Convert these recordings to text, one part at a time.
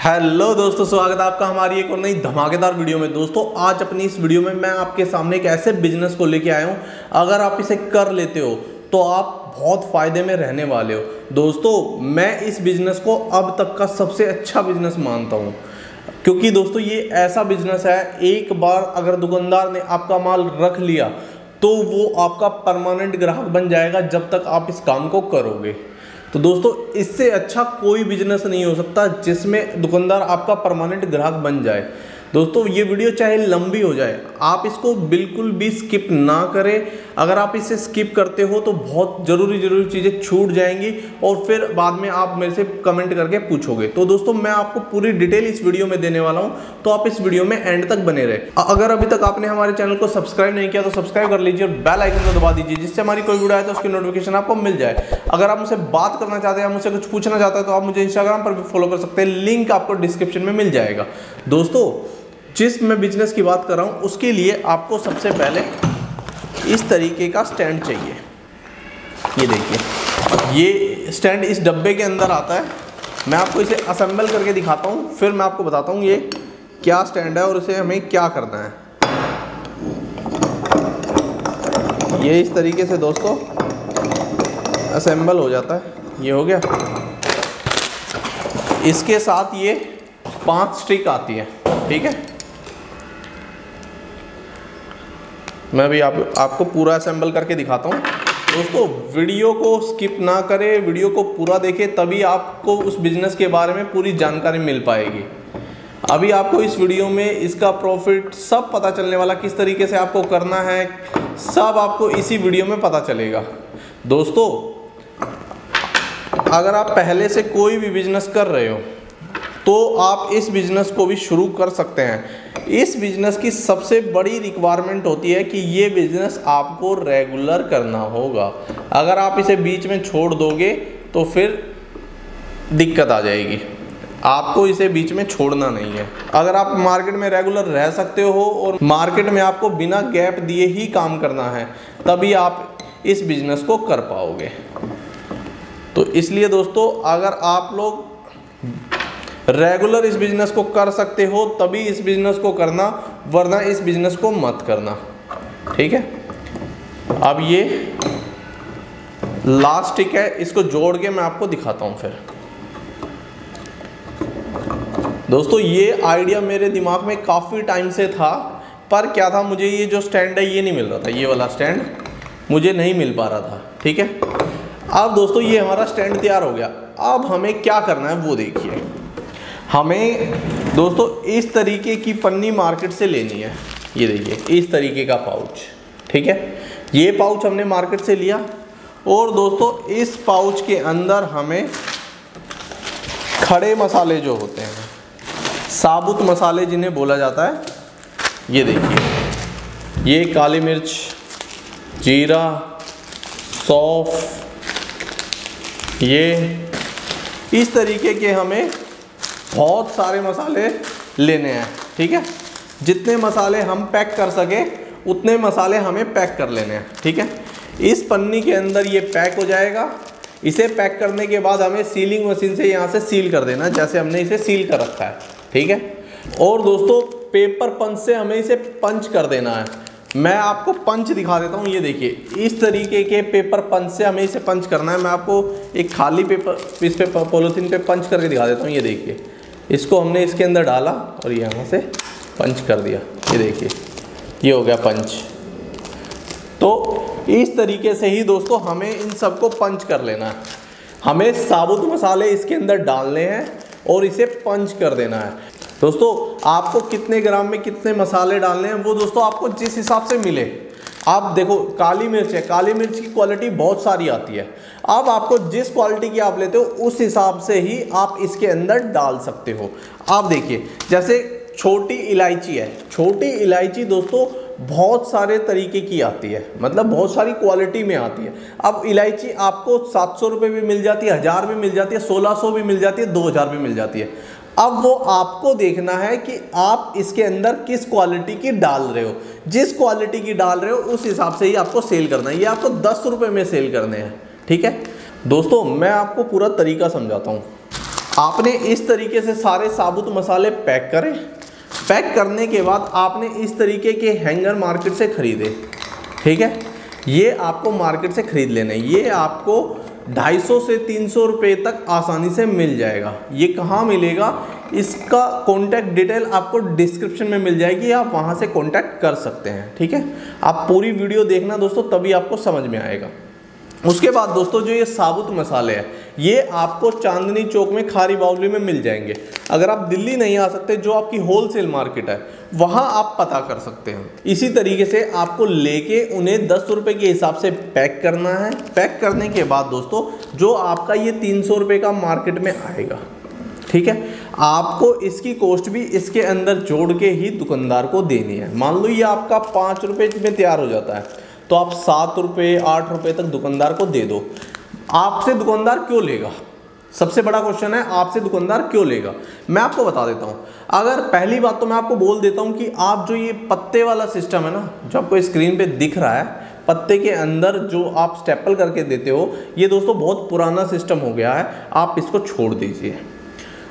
Hello दोस्तों, स्वागत है आपका हमारी एक और नई धमाकेदार वीडियो में। दोस्तों आज अपनी इस वीडियो में मैं आपके सामने एक ऐसे बिजनेस को लेके आया हूँ, अगर आप इसे कर लेते हो तो आप बहुत फ़ायदे में रहने वाले हो। दोस्तों मैं इस बिज़नेस को अब तक का सबसे अच्छा बिज़नेस मानता हूँ, क्योंकि दोस्तों ये ऐसा बिज़नेस है, एक बार अगर दुकानदार ने आपका माल रख लिया तो वो आपका परमानेंट ग्राहक बन जाएगा जब तक आप इस काम को करोगे। तो दोस्तों इससे अच्छा कोई बिजनेस नहीं हो सकता जिसमें दुकानदार आपका परमानेंट ग्राहक बन जाए। दोस्तों ये वीडियो चाहे लंबी हो जाए, आप इसको बिल्कुल भी स्किप ना करें। अगर आप इसे स्किप करते हो तो बहुत ज़रूरी चीज़ें छूट जाएंगी और फिर बाद में आप मेरे से कमेंट करके पूछोगे। तो दोस्तों मैं आपको पूरी डिटेल इस वीडियो में देने वाला हूं, तो आप इस वीडियो में एंड तक बने रहे। अगर अभी तक आपने हमारे चैनल को सब्सक्राइब नहीं किया तो सब्सक्राइब कर लीजिए और बेल आइकन को दबा दीजिए, जिससे हमारी कोई वीडियो आए तो उसकी नोटिफिकेशन आपको मिल जाए। अगर आप मुझसे बात करना चाहते हैं या मुझसे कुछ पूछना चाहते हैं तो आप मुझे इंस्टाग्राम पर भी फॉलो कर सकते हैं, लिंक आपको डिस्क्रिप्शन में मिल जाएगा। दोस्तों जिस मैं बिजनेस की बात कर रहा हूँ उसके लिए आपको सबसे पहले इस तरीके का स्टैंड चाहिए। ये देखिए, ये स्टैंड इस डब्बे के अंदर आता है। मैं आपको इसे असेंबल करके दिखाता हूँ, फिर मैं आपको बताता हूँ ये क्या स्टैंड है और इसे हमें क्या करना है। ये इस तरीके से दोस्तों असेंबल हो जाता है। ये हो गया। इसके साथ ये 5 स्टिक आती है, ठीक है। मैं भी आपको पूरा असेंबल करके दिखाता हूँ। दोस्तों वीडियो को स्किप ना करें, वीडियो को पूरा देखें, तभी आपको उस बिज़नेस के बारे में पूरी जानकारी मिल पाएगी। अभी आपको इस वीडियो में इसका प्रॉफिट सब पता चलने वाला, किस तरीके से आपको करना है, सब आपको इसी वीडियो में पता चलेगा। दोस्तों अगर आप पहले से कोई भी बिज़नेस कर रहे हो तो आप इस बिज़नेस को भी शुरू कर सकते हैं। इस बिज़नेस की सबसे बड़ी रिक्वायरमेंट होती है कि ये बिज़नेस आपको रेगुलर करना होगा। अगर आप इसे बीच में छोड़ दोगे तो फिर दिक्कत आ जाएगी। आपको इसे बीच में छोड़ना नहीं है। अगर आप मार्केट में रेगुलर रह सकते हो और मार्केट में आपको बिना गैप दिए ही काम करना है, तभी आप इस बिज़नेस को कर पाओगे। तो इसलिए दोस्तों अगर आप लोग रेगुलर इस बिज़नेस को कर सकते हो तभी इस बिज़नेस को करना, वरना इस बिज़नेस को मत करना, ठीक है। अब ये लास्ट स्टिक है, इसको जोड़ के मैं आपको दिखाता हूँ फिर। दोस्तों ये आइडिया मेरे दिमाग में काफ़ी टाइम से था, पर क्या था, मुझे ये जो स्टैंड है ये नहीं मिल रहा था। ये वाला स्टैंड मुझे नहीं मिल पा रहा था, ठीक है। अब दोस्तों ये हमारा स्टैंड तैयार हो गया। अब हमें क्या करना है वो देखिए। हमें दोस्तों इस तरीके की पन्नी मार्केट से लेनी है। ये देखिए इस तरीके का पाउच, ठीक है। ये पाउच हमने मार्केट से लिया और दोस्तों इस पाउच के अंदर हमें खड़े मसाले जो होते हैं, साबुत मसाले जिन्हें बोला जाता है, ये देखिए, ये काली मिर्च, जीरा, सौंफ, ये इस तरीके के हमें बहुत सारे मसाले लेने हैं, ठीक है। जितने मसाले हम पैक कर सके उतने मसाले हमें पैक कर लेने हैं, ठीक है। इस पन्नी के अंदर ये पैक हो जाएगा। इसे पैक करने के बाद हमें सीलिंग मशीन से यहाँ से सील कर देना, जैसे हमने इसे सील कर रखा है, ठीक है। और दोस्तों पेपर पंच से हमें इसे पंच कर देना है। मैं आपको पंच दिखा देता हूँ। ये देखिए इस तरीके के पेपर पंच से हमें इसे पंच करना है। मैं आपको एक खाली पेपर, इस पे पॉलीथीन पे पंच करके दिखा देता हूँ। ये देखिए, इसको हमने इसके अंदर डाला और यहाँ से पंच कर दिया। ये देखिए ये हो गया पंच। तो इस तरीके से ही दोस्तों हमें इन सबको पंच कर लेना है। हमें साबुत मसाले इसके अंदर डालने हैं और इसे पंच कर देना है। दोस्तों आपको कितने ग्राम में कितने मसाले डालने हैं वो दोस्तों आपको जिस हिसाब से मिले। आप देखो काली मिर्च है, काली मिर्च की क्वालिटी बहुत सारी आती है। अब आपको जिस क्वालिटी की आप लेते हो उस हिसाब से ही आप इसके अंदर डाल सकते हो। आप देखिए जैसे छोटी इलायची है, छोटी इलायची दोस्तों बहुत सारे तरीके की आती है, मतलब बहुत सारी क्वालिटी में आती है। अब इलायची आपको 700 रुपये भी मिल जाती है, 1000 भी मिल जाती है, 1600 भी मिल जाती है, 2000 भी मिल जाती है। अब वो आपको देखना है कि आप इसके अंदर किस क्वालिटी की डाल रहे हो। जिस क्वालिटी की डाल रहे हो उस हिसाब से ही आपको सेल करना है। ये आपको 10 रुपये में सेल करने हैं, ठीक है। दोस्तों मैं आपको पूरा तरीका समझाता हूँ। आपने इस तरीके से सारे साबुत मसाले पैक करें। पैक करने के बाद आपने इस तरीके के हैंगर मार्केट से खरीदे, ठीक है। ये आपको मार्केट से खरीद लेना है। ये आपको 250 से 300 रुपये तक आसानी से मिल जाएगा। ये कहाँ मिलेगा, इसका कॉन्टैक्ट डिटेल आपको डिस्क्रिप्शन में मिल जाएगी, आप वहाँ से कॉन्टैक्ट कर सकते हैं, ठीक है। आप पूरी वीडियो देखना दोस्तों, तभी आपको समझ में आएगा। उसके बाद दोस्तों जो ये साबुत मसाले हैं, ये आपको चांदनी चौक में खारी बावली में मिल जाएंगे। अगर आप दिल्ली नहीं आ सकते, जो आपकी होलसेल मार्केट है, वहाँ आप पता कर सकते हैं। इसी तरीके से आपको लेके उन्हें 10 रुपये के हिसाब से पैक करना है। पैक करने के बाद दोस्तों जो आपका ये 300 रुपये का मार्केट में आएगा, ठीक है, आपको इसकी कॉस्ट भी इसके अंदर जोड़ के ही दुकानदार को देनी है। मान लो ये आपका 5 रुपये में तैयार हो जाता है, तो आप 7 रुपये 8 रुपये तक दुकानदार को दे दो। आपसे दुकानदार क्यों लेगा, सबसे बड़ा क्वेश्चन है, आपसे दुकानदार क्यों लेगा। मैं आपको बता देता हूँ। अगर पहली बात तो मैं आपको बोल देता हूँ कि आप जो ये पत्ते वाला सिस्टम है ना, जो आपको स्क्रीन पे दिख रहा है, पत्ते के अंदर जो आप स्टेपल करके देते हो, ये दोस्तों बहुत पुराना सिस्टम हो गया है, आप इसको छोड़ दीजिए।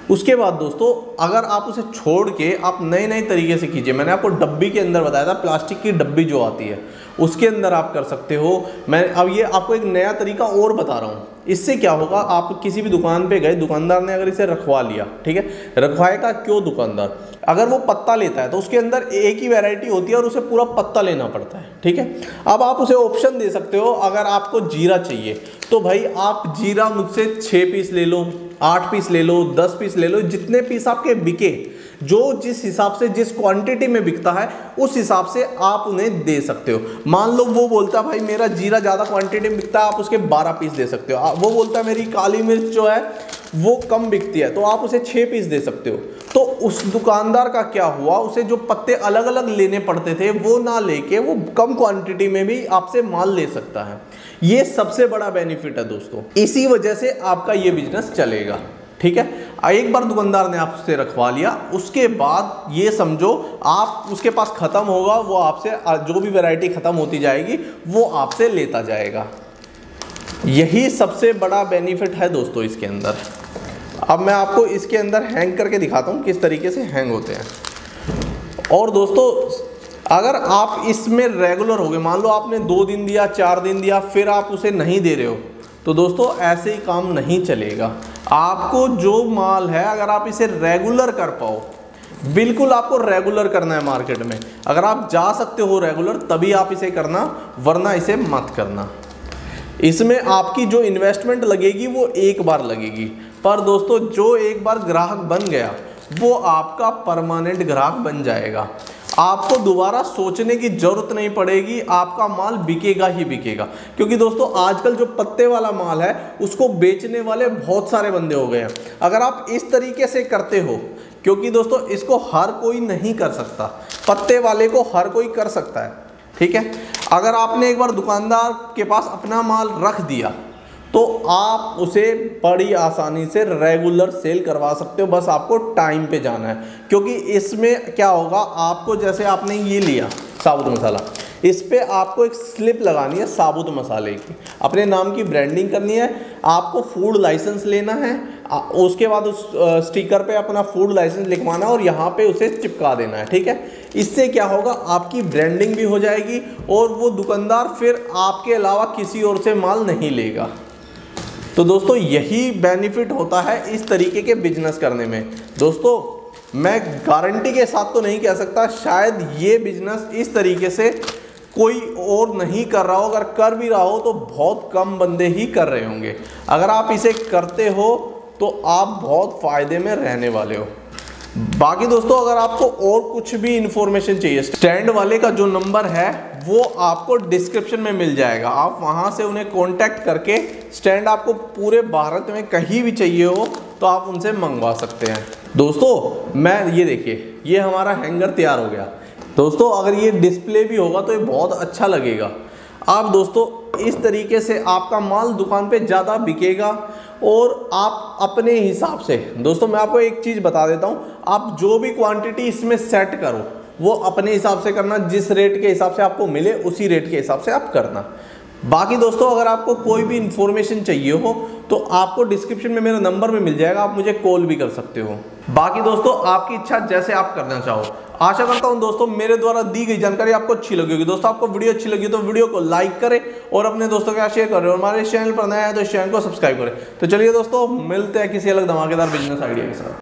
उसके बाद दोस्तों अगर आप उसे छोड़ के आप नए तरीके से कीजिए। मैंने आपको डब्बी के अंदर बताया था, प्लास्टिक की डब्बी जो आती है उसके अंदर आप कर सकते हो। मैं अब ये आपको एक नया तरीका और बता रहा हूँ। इससे क्या होगा, आप किसी भी दुकान पे गए, दुकानदार ने अगर इसे रखवा लिया, ठीक है, रखवाएगा क्यों दुकानदार, अगर वो पत्ता लेता है तो उसके अंदर एक ही वैरायटी होती है और उसे पूरा पत्ता लेना पड़ता है, ठीक है। अब आप उसे ऑप्शन दे सकते हो, अगर आपको जीरा चाहिए तो भाई आप जीरा मुझसे 6 पीस ले लो, 8 पीस ले लो, 10 पीस ले लो, जितने पीस आपके बिके, जो जिस हिसाब से जिस क्वांटिटी में बिकता है उस हिसाब से आप उन्हें दे सकते हो। मान लो वो बोलता है भाई मेरा जीरा ज़्यादा क्वांटिटी में बिकता है, आप उसके 12 पीस दे सकते हो। वो बोलता है मेरी काली मिर्च जो है वो कम बिकती है, तो आप उसे 6 पीस दे सकते हो। तो उस दुकानदार का क्या हुआ, उसे जो पत्ते अलग अलग लेने पड़ते थे वो ना लेके वो कम क्वांटिटी में भी आपसे माल ले सकता है। ये सबसे बड़ा बेनिफिट है दोस्तों, इसी वजह से आपका ये बिजनेस चलेगा, ठीक है। एक बार दुकानदार ने आपसे रखवा लिया, उसके बाद ये समझो आप उसके पास ख़त्म होगा, वो आपसे जो भी वैरायटी ख़त्म होती जाएगी वो आपसे लेता जाएगा। यही सबसे बड़ा बेनिफिट है दोस्तों इसके अंदर। अब मैं आपको इसके अंदर हैंग करके दिखाता हूँ किस तरीके से हैंग होते हैं। और दोस्तों अगर आप इसमें रेगुलर हो गए, मान लो आपने 2 दिन दिया, 4 दिन दिया, फिर आप उसे नहीं दे रहे हो, तो दोस्तों ऐसे ही काम नहीं चलेगा। आपको जो माल है अगर आप इसे रेगुलर कर पाओ, बिल्कुल आपको रेगुलर करना है मार्केट में। अगर आप जा सकते हो रेगुलर तभी आप इसे करना, वरना इसे मत करना। इसमें आपकी जो इन्वेस्टमेंट लगेगी वो एक बार लगेगी, पर दोस्तों जो एक बार ग्राहक बन गया वो आपका परमानेंट ग्राहक बन जाएगा। आपको दोबारा सोचने की ज़रूरत नहीं पड़ेगी, आपका माल बिकेगा ही बिकेगा। क्योंकि दोस्तों आजकल जो पत्ते वाला माल है उसको बेचने वाले बहुत सारे बंदे हो गए हैं। अगर आप इस तरीके से करते हो, क्योंकि दोस्तों इसको हर कोई नहीं कर सकता, पत्ते वाले को हर कोई कर सकता है, ठीक है। अगर आपने एक बार दुकानदार के पास अपना माल रख दिया तो आप उसे बड़ी आसानी से रेगुलर सेल करवा सकते हो, बस आपको टाइम पे जाना है। क्योंकि इसमें क्या होगा, आपको जैसे आपने ये लिया साबुत मसाला, इस पे आपको एक स्लिप लगानी है साबुत मसाले की, अपने नाम की ब्रांडिंग करनी है, आपको फूड लाइसेंस लेना है, उसके बाद उस स्टिकर पे अपना फूड लाइसेंस लिखवाना है और यहाँ पे उसे चिपका देना है, ठीक है। इससे क्या होगा, आपकी ब्रांडिंग भी हो जाएगी और वो दुकानदार फिर आपके अलावा किसी और से माल नहीं लेगा। तो दोस्तों यही बेनिफिट होता है इस तरीके के बिजनेस करने में। दोस्तों मैं गारंटी के साथ तो नहीं कह सकता, शायद ये बिजनेस इस तरीके से कोई और नहीं कर रहा हो, अगर कर भी रहा हो तो बहुत कम बंदे ही कर रहे होंगे। अगर आप इसे करते हो तो आप बहुत फ़ायदे में रहने वाले हो। बाकी दोस्तों अगर आपको और कुछ भी इंफॉर्मेशन चाहिए, स्टैंड वाले का जो नंबर है वो आपको डिस्क्रिप्शन में मिल जाएगा, आप वहां से उन्हें कांटेक्ट करके स्टैंड आपको पूरे भारत में कहीं भी चाहिए हो तो आप उनसे मंगवा सकते हैं। दोस्तों मैं ये देखिए, ये हमारा हैंगर तैयार हो गया। दोस्तों अगर ये डिस्प्ले भी होगा तो ये बहुत अच्छा लगेगा। आप दोस्तों इस तरीके से आपका माल दुकान पे ज़्यादा बिकेगा और आप अपने हिसाब से, दोस्तों मैं आपको एक चीज़ बता देता हूँ, आप जो भी क्वांटिटी इसमें सेट करो वो अपने हिसाब से करना, जिस रेट के हिसाब से आपको मिले उसी रेट के हिसाब से आप करना। बाकी दोस्तों अगर आपको कोई भी इंफॉर्मेशन चाहिए हो तो आपको डिस्क्रिप्शन में मेरा नंबर भी मिल जाएगा, आप मुझे कॉल भी कर सकते हो। बाकी दोस्तों आपकी इच्छा, जैसे आप करना चाहो। आशा करता हूं दोस्तों मेरे द्वारा दी गई जानकारी आपको अच्छी लगी होगी। दोस्तों आपको वीडियो अच्छी लगी तो वीडियो को लाइक करें और अपने दोस्तों के साथ शेयर करें, और हमारे इस चैनल पर नया है तो इस चैनल को सब्सक्राइब करें। तो चलिए दोस्तों मिलते हैं किसी अलग धमाकेदार बिजनेस आइडिया के साथ।